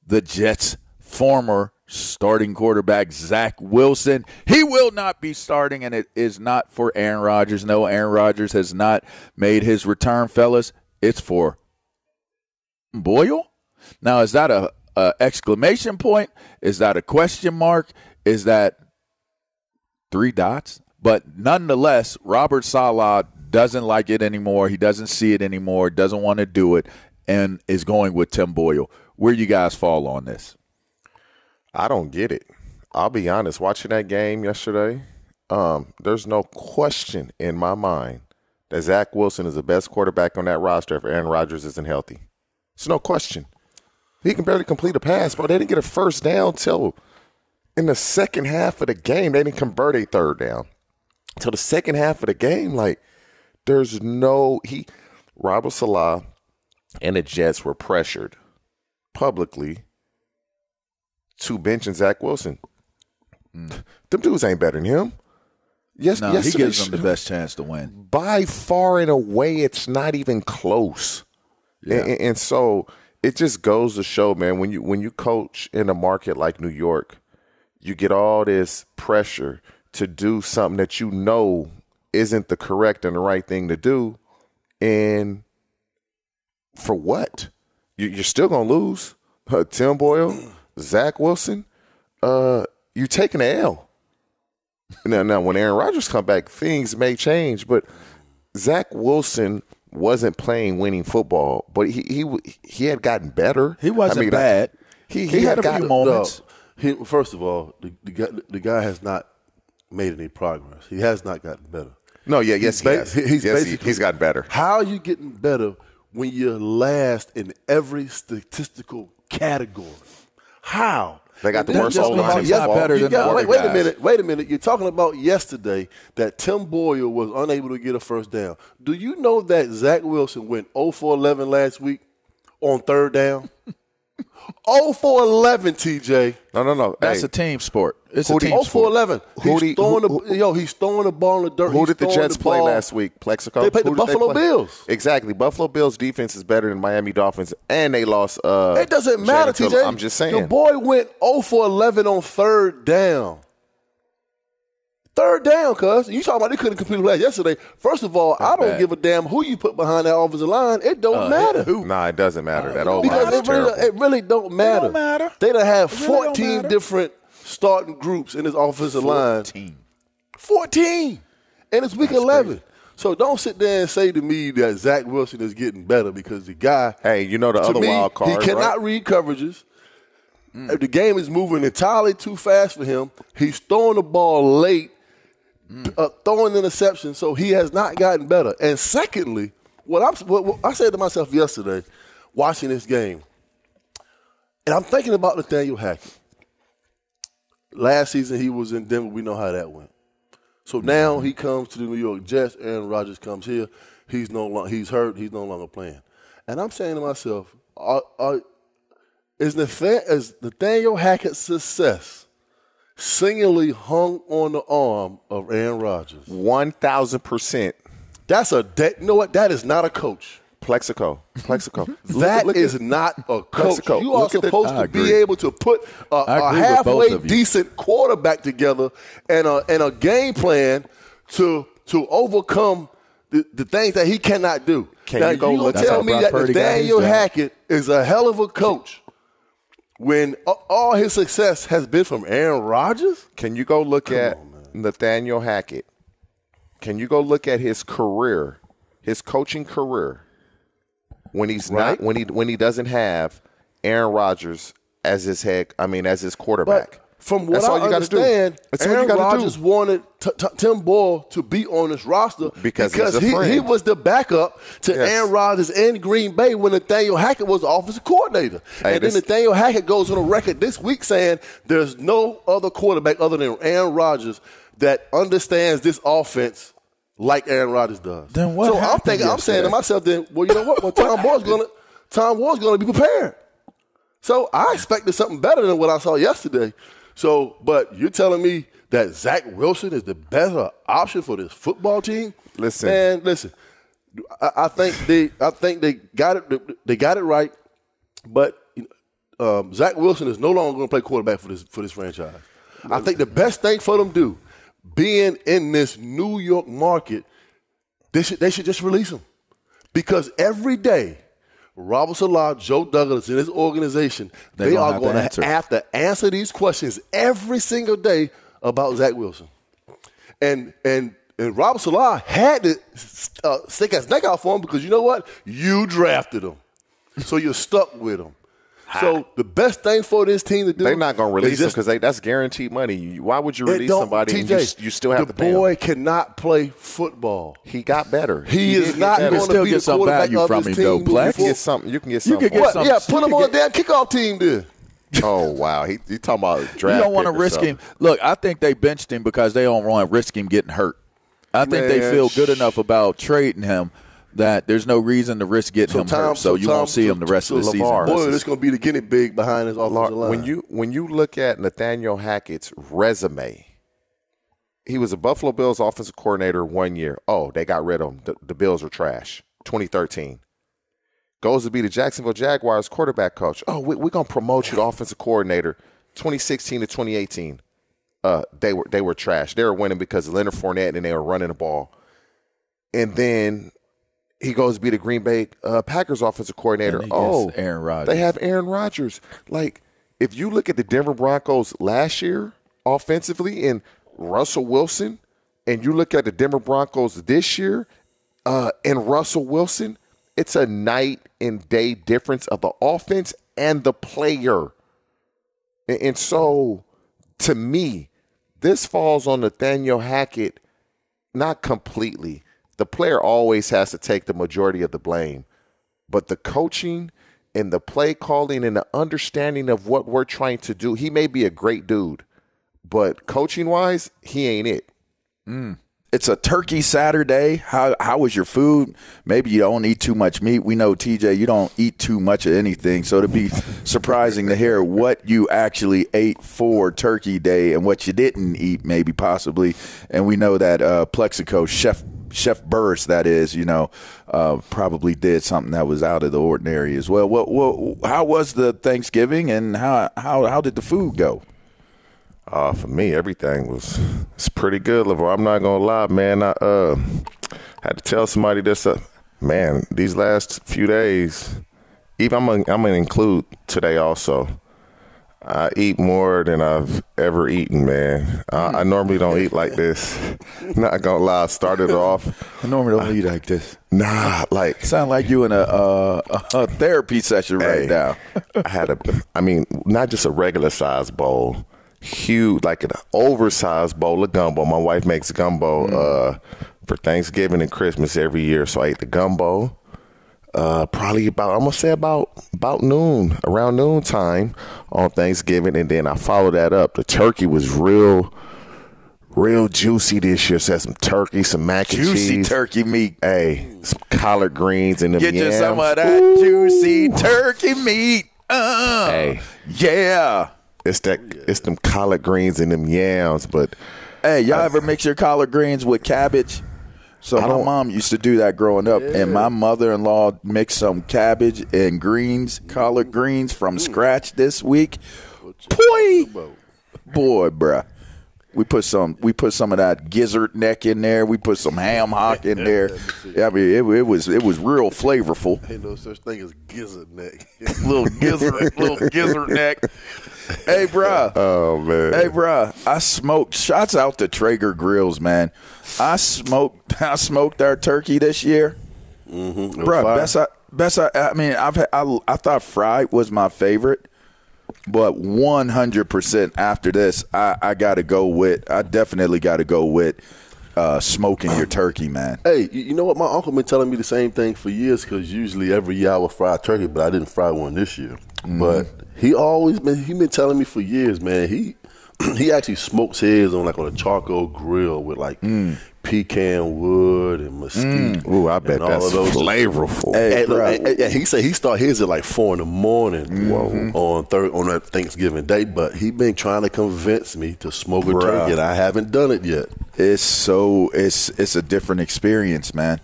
the Jets' former starting quarterback, Zach Wilson. He will not be starting, and it is not for Aaron Rodgers. No, Aaron Rodgers has not made his return, fellas. It's for Boyle. Now, is that a exclamation point? Is that a question mark? Is that 3 dots? But nonetheless, Robert Saleh doesn't like it anymore. He doesn't see it anymore, doesn't want to do it, and is going with Tim Boyle. Where you guys fall on this? I don't get it. I'll be honest. Watching that game yesterday, there's no question in my mind that Zach Wilson is the best quarterback on that roster if Aaron Rodgers isn't healthy. It's no question. He can barely complete a pass, bro. They didn't get a first down till in the second half of the game. They didn't convert a third down till the second half of the game. Like, there's no – Robert Saleh and the Jets were pressured publicly to benching Zach Wilson. Them dudes ain't better than him. Yes, he gives them the best chance to win. By far and away, it's not even close. Yeah. And so it just goes to show, man, when you coach in a market like New York, you get all this pressure to do something that you know isn't the correct and the right thing to do. And for what? You're still going to lose. Tim Boyle, Zach Wilson, you're taking an L. Now, when Aaron Rodgers come back, things may change. But Zach Wilson wasn't playing winning football, but he had gotten better. He wasn't bad. He had a few moments. First of all, the guy has not made any progress. He has not gotten better. No, yeah, yes, he has. He's gotten better. How are you getting better when you're last in every statistical category? How? They got the worst O-line. Wait a minute. You're talking about yesterday that Tim Boyle was unable to get a first down. Do you know that Zach Wilson went 0 for 11 last week on third down? 0 for 11, TJ. No. That's a team sport. It's a team sport. 0 for 11. He's throwing the ball in the dirt. Who did the Jets play last week? Plaxico? They played the Buffalo Bills. Exactly. Buffalo Bills defense is better than Miami Dolphins, and they lost. It doesn't matter, TJ. I'm just saying. Your boy went 0 for 11 on third down. Third down, cuz. You talking about they couldn't complete a pass yesterday. First of all, I don't give a damn who you put behind that offensive line. It don't matter. Nah, it doesn't matter. That old because it really don't matter. It don't matter. They done have 14 different starting groups in this offensive line. 14. And it's week 11. Crazy. So don't sit there and say to me that Zach Wilson is getting better because the guy. Hey, you know the other wild card, he cannot read coverages. The game is moving entirely too fast for him. He's throwing the ball late. Throwing interceptions, so he has not gotten better. And secondly, what I said to myself yesterday, watching this game, and I'm thinking about Nathaniel Hackett. Last season he was in Denver. We know how that went. So now he comes to the New York Jets. Aaron Rodgers comes here. He's hurt. He's no longer playing. And I'm saying to myself, is Nathaniel Hackett's success singularly hung on the arm of Aaron Rodgers? 1,000%. You know what? That is not a coach. Plaxico. That is not a coach. Plaxico. You are supposed to be able to put a halfway decent quarterback together and a game plan to overcome the things that he cannot do. You tell me that Nathaniel Hackett is a hell of a coach when all his success has been from Aaron Rodgers? Can you go look at Nathaniel Hackett? Can you go look at his career, his coaching career, when he's not when he doesn't have Aaron Rodgers as his quarterback? But from what I understand, Aaron Rodgers wanted Tim Boyle to be on this roster because he was the backup to Aaron Rodgers in Green Bay when Nathaniel Hackett was the offensive coordinator. Then Nathaniel Hackett goes on the record this week saying there's no other quarterback other than Aaron Rodgers that understands this offense like Aaron Rodgers does. Then what? So I'm saying to myself, then, well, you know what? Well, Tom Boyle's going to be prepared. So I expected something better than what I saw yesterday. So, but you're telling me that Zach Wilson is the better option for this football team? Listen. I think they got it. They got it right. But Zach Wilson is no longer going to play quarterback for this franchise. I think the best thing for them to do, being in this New York market, they should just release him. Because every day, Robert Saleh, Joe Douglas, and his organization, they are going to have to answer these questions every single day about Zach Wilson. And Robert Saleh had to stick his neck out for him because you know what? You drafted him. So you're stuck with him. So the best thing for this team to do, they're not going to release him because that's guaranteed money. Why would you release somebody and you still have to pay him? The boy cannot play football. He got better. He is not going to be the quarterback of his team. You can get something. You can get something. Yeah, put him on a damn kickoff team then. Oh, wow. He talking about draft. You don't want to risk him. Look, I think they benched him because they don't want to risk him getting hurt. I think they feel good enough about trading him that there's no reason to risk getting him hurt, so you won't see him the rest of the season. Boy, this is going to be the guinea pig behind his offensive line. When you look at Nathaniel Hackett's resume, he was a Buffalo Bills offensive coordinator 1 year. Oh, they got rid of him. The Bills are trash. 2013. Goes to be the Jacksonville Jaguars quarterback coach. Oh, we're going to promote you to offensive coordinator. 2016 to 2018. They were trash. They were winning because of Leonard Fournette and they were running the ball. And then he goes to be the Green Bay Packers offensive coordinator. Aaron Rodgers. They have Aaron Rodgers. Like, if you look at the Denver Broncos last year offensively and Russell Wilson, and you look at the Denver Broncos this year and Russell Wilson, it's a night and day difference of the offense and the player. And so, to me, this falls on Nathaniel Hackett, not completely. The player always has to take the majority of the blame. But the coaching and the play calling and the understanding of what we're trying to do, he may be a great dude, but coaching-wise, he ain't it. It's a turkey Saturday. How was your food? Maybe you don't eat too much meat. We know, TJ, you don't eat too much of anything. So it'd be surprising to hear what you actually ate for Turkey Day and what you didn't eat, maybe possibly. And we know that Plaxico, Chef Burris, that is, probably did something that was out of the ordinary as well. How was the Thanksgiving and how did the food go? For me, everything it's pretty good, LaVar. I'm not gonna lie, man. I had to tell somebody this. Man, these last few days, even I'm gonna include today also. I eat more than I've ever eaten, man. I normally don't eat like this. Not gonna lie, I started off. I normally don't eat like this. Nah, like sound like you in a therapy session right now. I had not just a regular size bowl. Huge, like an oversized bowl of gumbo. My wife makes gumbo for Thanksgiving and Christmas every year, so I ate the gumbo. Probably about noon, around noon time on Thanksgiving, and then I followed that up. The turkey was real juicy this year. So I had some turkey, some mac and cheese. Juicy turkey meat. Hey, some collard greens and them Get yams. you some of that juicy turkey meat. Hey. Yeah. It's them collard greens and them yams, but hey, y'all ever mix your collard greens with cabbage? So my mom used to do that growing up, and my mother-in-law mixed some cabbage and collard greens from scratch this week. Boy, bruh. We put some of that gizzard neck in there. We put some ham hock in there. I mean, it was real flavorful. Ain't no such thing as gizzard neck. little gizzard neck. Hey, bruh. Oh, man. Hey, bruh. I smoked. Shots out to Traeger Grills, man. I smoked our turkey this year. Mm-hmm. Bruh, I thought fried was my favorite. But 100% after this, I definitely got to go with smoking your turkey, man. Hey, you know what? My uncle been telling me the same thing for years because usually every year I would fry turkey, but I didn't fry one this year. Mm-hmm. But he been telling me for years, man. He actually smokes his on a charcoal grill with pecan wood and mesquite. Ooh, I bet that's flavorful. Hey, he said he started his at 4 a.m. on that Thanksgiving Day, but he been trying to convince me to smoke a turkey, and I haven't done it yet. It's a different experience, man.